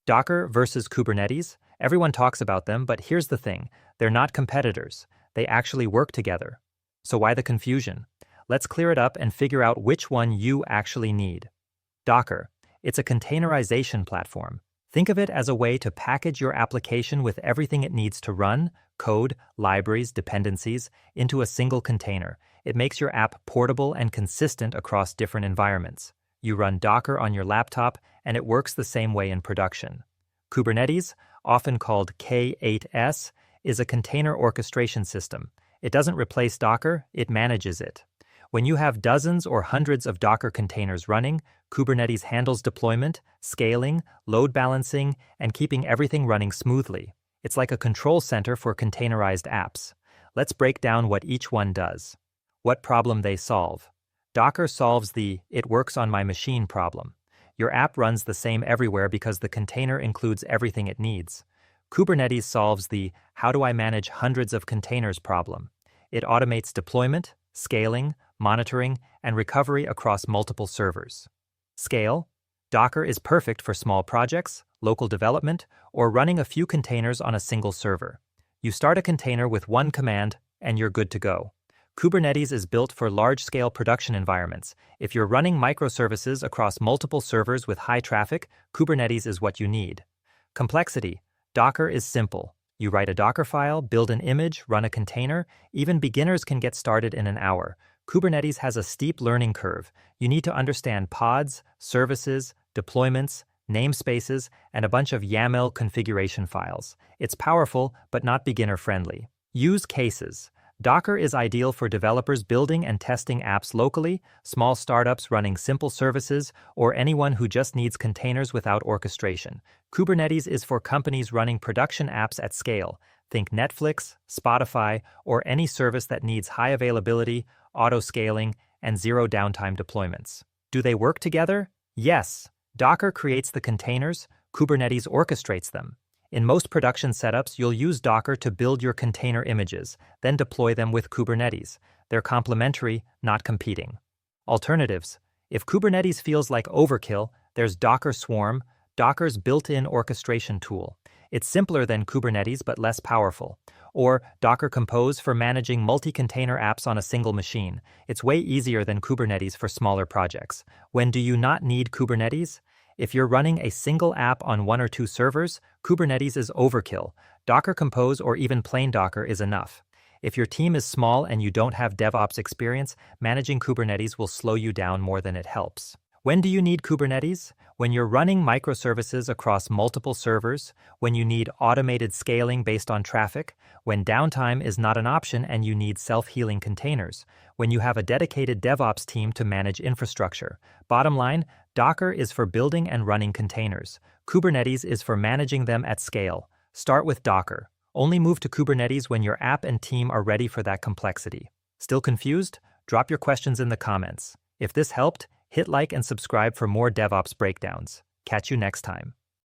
Docker versus Kubernetes? Everyone talks about them, but here's the thing. They're not competitors. They actually work together. So why the confusion? Let's clear it up and figure out which one you actually need. Docker. It's a containerization platform. Think of it as a way to package your application with everything it needs to run, code, libraries, dependencies, into a single container. It makes your app portable and consistent across different environments. You run Docker on your laptop, and it works the same way in production. Kubernetes, often called K8s, is a container orchestration system. It doesn't replace Docker, it manages it. When you have dozens or hundreds of Docker containers running, Kubernetes handles deployment, scaling, load balancing, and keeping everything running smoothly. It's like a control center for containerized apps. Let's break down what each one does. What problem they solve. Docker solves the "it works on my machine" problem. Your app runs the same everywhere because the container includes everything it needs. Kubernetes solves the "how do I manage hundreds of containers" problem. It automates deployment, scaling, monitoring, and recovery across multiple servers. Scale. Docker is perfect for small projects, local development, or running a few containers on a single server. You start a container with one command, and you're good to go. Kubernetes is built for large-scale production environments. If you're running microservices across multiple servers with high traffic, Kubernetes is what you need. Complexity. Docker is simple. You write a Docker file, build an image, run a container. Even beginners can get started in an hour. Kubernetes has a steep learning curve. You need to understand pods, services, deployments, namespaces, and a bunch of YAML configuration files. It's powerful, but not beginner-friendly. Use cases. Docker is ideal for developers building and testing apps locally, small startups running simple services, or anyone who just needs containers without orchestration. Kubernetes is for companies running production apps at scale. Think Netflix, Spotify, or any service that needs high availability, auto-scaling, and zero downtime deployments. Do they work together? Yes. Docker creates the containers, Kubernetes orchestrates them. In most production setups, you'll use Docker to build your container images, then deploy them with Kubernetes. They're complementary, not competing. Alternatives. If Kubernetes feels like overkill, there's Docker Swarm, Docker's built-in orchestration tool. It's simpler than Kubernetes but less powerful. Or Docker Compose for managing multi-container apps on a single machine. It's way easier than Kubernetes for smaller projects. When do you not need Kubernetes? If you're running a single app on one or two servers, Kubernetes is overkill. Docker Compose or even plain Docker is enough. If your team is small and you don't have DevOps experience, managing Kubernetes will slow you down more than it helps. When do you need Kubernetes? When you're running microservices across multiple servers, when you need automated scaling based on traffic, when downtime is not an option and you need self-healing containers, when you have a dedicated DevOps team to manage infrastructure. Bottom line, Docker is for building and running containers. Kubernetes is for managing them at scale. Start with Docker. Only move to Kubernetes when your app and team are ready for that complexity. Still confused? Drop your questions in the comments. If this helped, hit like and subscribe for more DevOps breakdowns. Catch you next time.